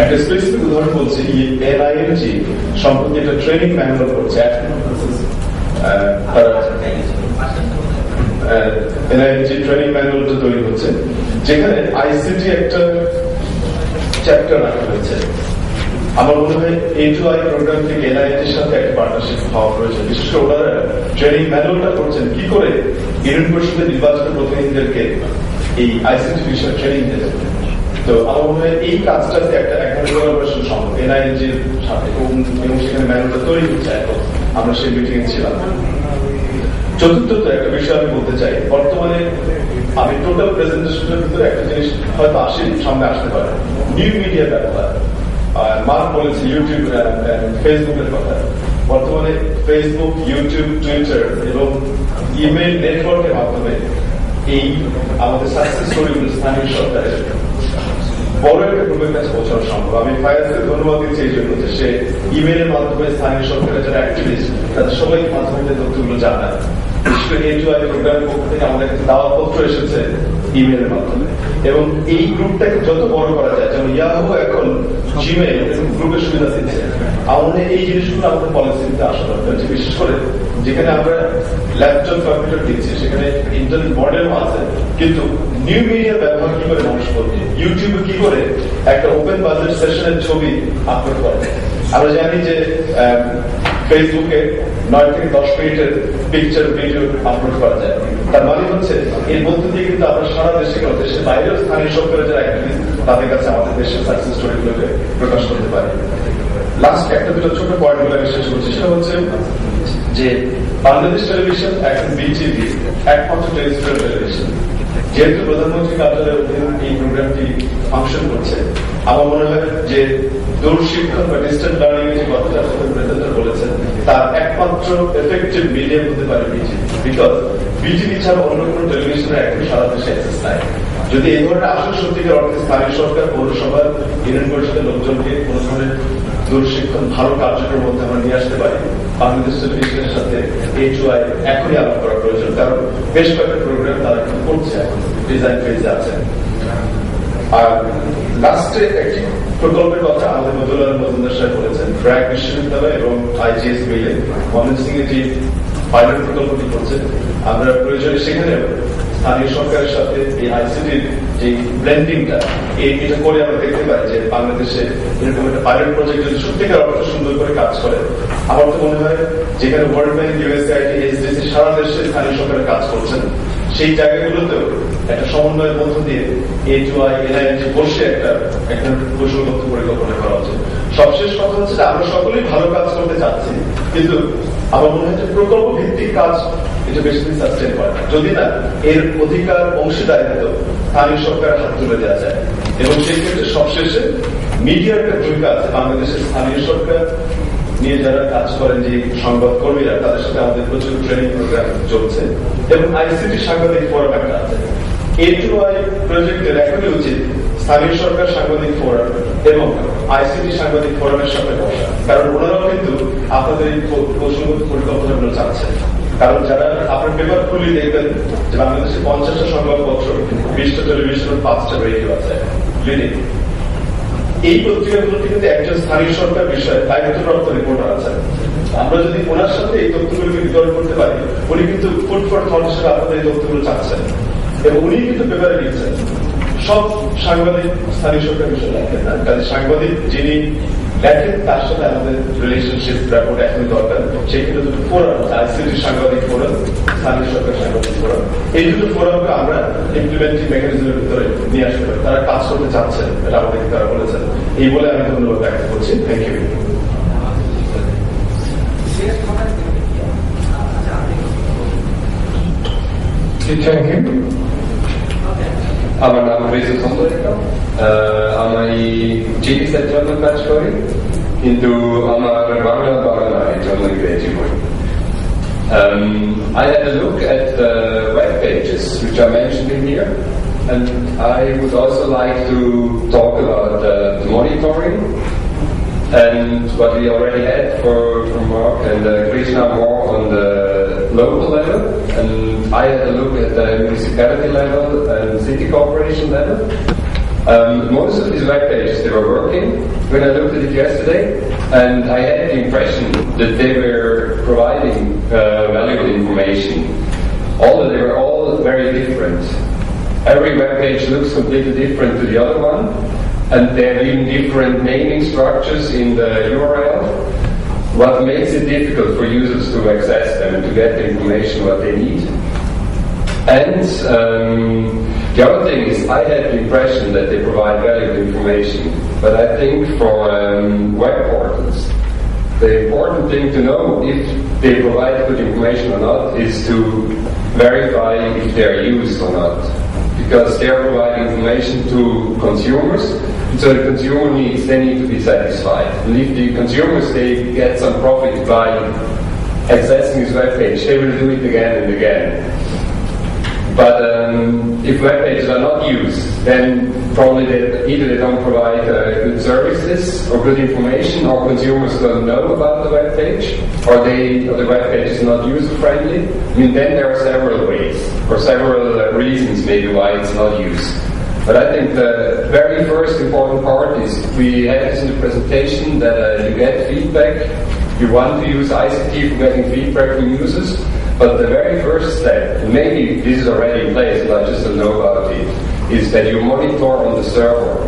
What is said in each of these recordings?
একটা স্পেসিফিক উদাহরণ বলছি, এনআইএনজি সম্প্রতি একটা ট্রেনিং ম্যানুয়াল করছে। এনআইএনজি ট্রেনিং ম্যানুয়ালটা তৈরি হচ্ছে, যেখানে আইসিটি একটা চ্যাপ্টার রাখা হয়েছে। আমার মনে হয় A2I প্রোগ্রাম থেকে এনআইএনজির সাথে একটা পার্টনারশিপ হওয়া প্রয়োজন। বিশেষ করে ওনারা ট্রেনিং ম্যানুয়ালটা করছেন কি করে ইউনিয়ন পরিষদের নির্বাচিত প্রতিনিধিদেরকে এই আইসিটি বিষয়ে ট্রেনিং দেবে। তো আমার মনে হয় এই কাজটাতে একটা কোলাবোরেশন সম্ভব এনআইএনজির সাথে, এবং সেখানে ম্যানুয়ালটা তৈরি হচ্ছে। এখন আমরা সেই মিটিং এ ছিলাম। চতুর্থত একটা বিষয় আমি বলতে চাই, বর্তমানে আমি টোটাল প্রেজেন্টেশনের ভিতরে একটা জিনিস হয়তো সামনে আসতে পারে, নিউ মিডিয়া ব্যবহার। মার্ক বলেছে ইউটিউব ফেসবুকের কথা। বর্তমানে ফেসবুক, ইউটিউব, টুইটার এবং ইমেইল নেটওয়ার্কের মাধ্যমে এই আমাদের সাকসেস স্টোরিগুলো স্থানীয় সরকারের বড় একটা গ্রুপের কাছে পৌঁছানো সম্ভব। আমি ফায়াজকে ধন্যবাদ দিচ্ছি এই জন্য যে সে ইমেইলের মাধ্যমে স্থানীয় সরকারের যারা অ্যাক্টিভিস্ট তাদের সবাইকে মাধ্যমে তথ্যগুলো জানায়। বিশেষ করে A2I প্রোগ্রামের পক্ষ থেকে আমাদের কাছে দাওয়াতপত্র এসেছে ইমেইলের মাধ্যমে, এবং এই গ্রুপটাকে যত বড় করা যায়, যেমন ইয়াহু এখন জিমেইল গ্রুপের সুবিধা দিচ্ছে, আমাদের এই জিনিসগুলো আমাদের পলিসিতে আসা দরকার। বিশেষ করে যেখানে আমরা ল্যাপটপ কম্পিউটার দিচ্ছি সেখানে ইন্টারনেট মডেল আছে, কিন্তু নিউ মিডিয়া ব্যবহার কি করে মানুষ করবে, ইউটিউবে কি করে একটা ওপেন বাজেট সেশনের ছবি আপলোড করে। আমরা জানি যে ফেসবুকে 9 থেকে 10 মিনিটের পিকচার ভিডিও আপলোড করা যায়। তার মানে হচ্ছে এর মধ্যে দিয়ে কিন্তু আমরা সারা দেশে কেন দেশের বাইরেও স্থানীয় সরকারের যারা অ্যাক্টিভিস্ট তাদের কাছে আমাদের দেশের সাকসেস স্টোরিগুলোকে প্রকাশ করতে পারি। লাস্ট একটা দুটো ছোট পয়েন্ট গুলো আমি শেষ করছি, সেটা হচ্ছে যে বাংলাদেশ টেলিভিশন এখন বিটিভি একমাত্র টেলিভিশন টেলিভিশন। যেহেতু প্রধানমন্ত্রী কার্যালয়ের অধীনে এই প্রোগ্রামটি ফাংশন করছে, আমার মনে হয় যে দূরশিক্ষণ বা ডিস্টেন্স লার্নিং এর যে কথাটা প্রেজেন্টার বলেছেন তার একমাত্র এফেক্টিভ মিডিয়াম হতে পারে বিটিভি। বিকজ বিটিভি ছাড়া অন্য কোনো টেলিভিশনের এখন সারা দেশে অ্যাক্সেস নাই। যদি এই ধরনের আসল সত্যিকার অর্থে স্থানীয় সরকার, পৌরসভার, ইউনিয়ন পরিষদের লোকজনকে কোন ধরনের দূরশিক্ষণ ভালো কার্যক্রমের মধ্যে আমরা নিয়ে আসতে পারি, বাংলাদেশ টেলিভিশনের সাথে A2I এখনই আলাপ করা প্রয়োজন। কারণ বেশ কয়েকটা প্রোগ্রাম তারা কিন্তু করছে, এখন ডিজাইন ফেজে আছে। আর লাস্টে একটি প্রকল্পের কথা আমাদের মজুমদার সাহেব বলেছেন, ব্র্যাক বিশ্ববিদ্যালয় এবং IGS মিলে ময়মনসিংহ যে পাইলট প্রকল্পটি করছে, আমরা প্রয়োজনে সেখানে স্থানীয় সরকারের সাথে এই আইসিটির যে ব্লেন্ডিংটা এটা করে আমরা দেখতে পাই যে বাংলাদেশে এরকম একটা পাইলট প্রজেক্ট যদি সত্যিকার অর্থ সুন্দর করে কাজ করে। আমার তো মনে হয় যেখানে ওয়ার্ল্ড ব্যাংক, USAID, SDC সারা দেশে স্থানীয় সরকারের কাজ করছেন, সেই জায়গাগুলোতেও একটা সমন্বয়ের মধ্য দিয়ে A2I, এনআইএনজি বসে একটা কৌশলগত পরিকল্পনা করা উচিত। সবশেষ কথা হচ্ছে যে আমরা সকলেই ভালো কাজ করতে চাচ্ছি, কিন্তু আমার মনে হয় যে প্রকল্প ভিত্তিক কাজ এটা বেশি দিন সাস্টেন করে না, যদি না এর অধিকার অংশীদারিত্ব স্থানীয় সরকারের হাত তুলে দেওয়া যায়। এবং সেই ক্ষেত্রে সবশেষে মিডিয়ার একটা ভূমিকা আছে। বাংলাদেশের স্থানীয় সরকার নিয়ে যারা কাজ করেন, যে সংবাদ কর্মীরা, তাদের সাথে আমাদের প্রচুর ট্রেনিং প্রোগ্রাম চলছে, এবং আইসিটি সাংবাদিক ফোরাম একটা আছে। A2I প্রজেক্টের এখনই উচিত স্থানীয় সরকার সাংবাদিক ফোরাম এবং আইসিটি সাংবাদিক ফোরামের সাথে বসা, কারণ ওনারাও কিন্তু আপনাদের এই কৌশলগত পরিকল্পনাগুলো চাচ্ছেন। কারণ যারা আপনার পেপার খুলি দেখবেন যে বাংলাদেশে 50টা সংবাদপত্র, 20টা টেলিভিশন, 5টা রেডিও আছে লিডিং। এই পত্রিকাগুলোতে কিন্তু একজন স্থানীয় সরকার বিষয়ে দায়িত্বপ্রাপ্ত রিপোর্টার আছেন। আমরা যদি ওনার সাথে এই তথ্যগুলোকে বিতরণ করতে পারি, উনি কিন্তু ফুড ফর থট হিসেবে আপনাদের এই তথ্যগুলো চাচ্ছেন, এবং উনি কিন্তু পেপারে লিখছেন। সব সাংবাদিক স্থানীয় সরকার বিষয়ে লেখেন না, কাজে সাংবাদিক যিনি লেখেন তার সাথে আমাদের রিলেশনশিপ রেকর্ড এখনই দরকার। সেই ক্ষেত্রে দুটো ফোরাম, আইসিটি সাংবাদিক ফোরাম, স্থানীয় সরকার সাংবাদিক ফোরাম, এই দুটো ফোরামকে আমরা ইমপ্লিমেন্টিং মেকানিজমের ভিতরে নিয়ে আসতে পারি। তারা কাজ করতে চাচ্ছেন, এটা আমাদেরকে তারা বলেছেন। এই বলে আমি ধন্যবাদ ব্যক্ত করছি। Thank you. Thank you. আমার নাম রেজু সম্পর্ক। আমি চিকিৎসার জন্য কাজ করি, কিন্তু আমার বাংলা নয়, জন্য ইংরেজি বই। I had a look at the web pages which are mentioned in here, and I would also like to talk about the monitoring and what we already had from Mark and Krishna more on the local level, and I had a look at the municipality level and city corporation level. Most of these web pages, they were working when I looked at it yesterday, and I had the impression that they were providing valuable information, although they were all very different. Every web page looks completely different to the other one, and they have even different naming structures in the URL, what makes it difficult for users to access them and to get the information what they need. And the other thing is, I had the impression that they provide valuable information, but I think for web portals, the important thing to know if they provide good information or not is to verify if they are used or not, because they are providing information to consumers, and so the consumer needs, they need to be satisfied. And if the consumers, they get some profit by accessing this web page, they will do it again and again. But if web pages are not used, then probably either they don't provide good services or good information, or consumers don't know about the web page, or the web page is not user-friendly. I mean, then there are several ways, or several reasons maybe why it's not used. But I think the very first important part is, we had this in the presentation, that you get feedback. You want to use ICT for getting feedback from users. But the very first step, and maybe this is already in place, and I just don't know about it, is that you monitor on the server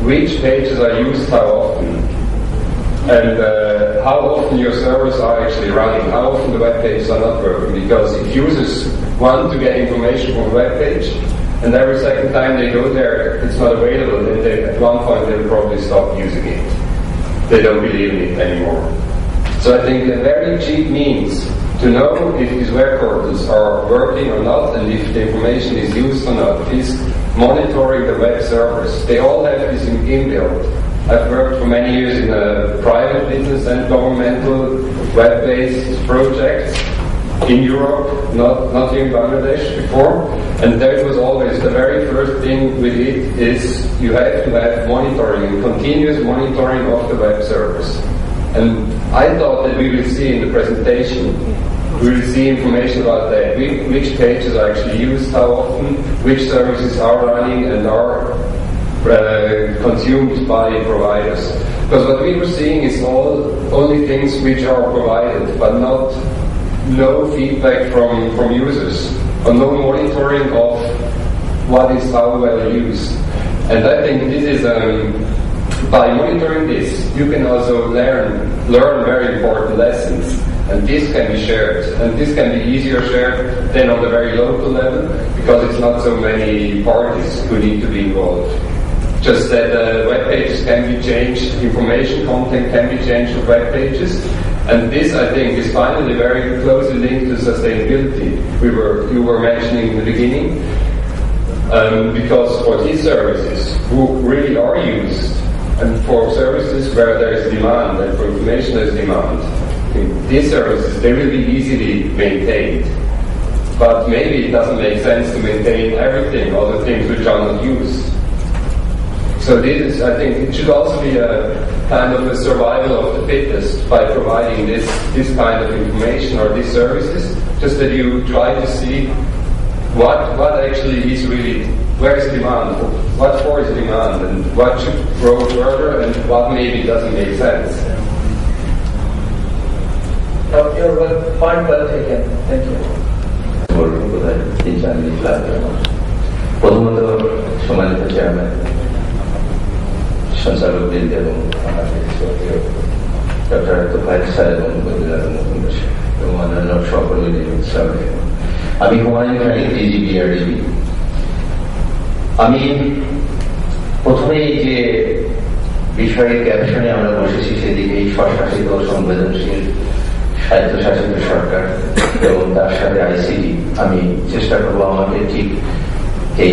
which pages are used how often, and how often your servers are actually running, how often the web pages are not working. Because if users want to get information from a web page, and every second time they go there it's not available, then at one point they'll probably stop using it. They don't believe in it anymore. So I think a very cheap means to know if these web portals are working or not, and if the information is used or not, is monitoring the web servers. They all have this inbuilt. I've worked for many years in a private business and governmental web-based projects in Europe, not here in Bangladesh before, and that was always the very first thing with it is you have to have monitoring, continuous monitoring of the web servers. And I thought that we will see in the presentation, we will see information about that, which pages are actually used, how often, which services are running and are consumed by providers. Because what we were seeing is only things which are provided, but no feedback from users, or no monitoring of what is how well used. And I think this is by monitoring this, you can also learn very important lessons, and this can be shared, and this can be easier shared than on the very local level, because it's not so many parties who need to be involved. Just that web pages can be changed, information content can be changed on web pages, and this, I think, is finally very closely linked to sustainability. You were mentioning in the beginning, because for these services who really are used, and for services where there is demand, and for information there is demand, these services, they will be easily maintained. But maybe it doesn't make sense to maintain everything, all the things which are not used. So this is, I think, it should also be a kind of a survival of the fittest by providing this kind of information or these services, just that you try to see what actually is really, where is demand, what for is demand, and what should grow further, and what maybe doesn't make sense. Your point well taken. Thank you. প্রথমত সম্মানিত chairman, সঞ্চালকবৃন্দ এবং আমাদের doctor Tofail sir এবং এবং অন্যান্য সকলের সামনে, আমি হুমায়ুন খালিদ, ডিজিপি আরডিবি। আমি প্রথমে এই যে বিষয়ের ক্যাপশনে আমরা বসেছি সেদিকে এই স্বশাসিত সংবেদনশীল স্বায়ত্তশাসিত সরকার এবং তার সাথে আইসিটি, আমি চেষ্টা করবো আমাকে ঠিক এই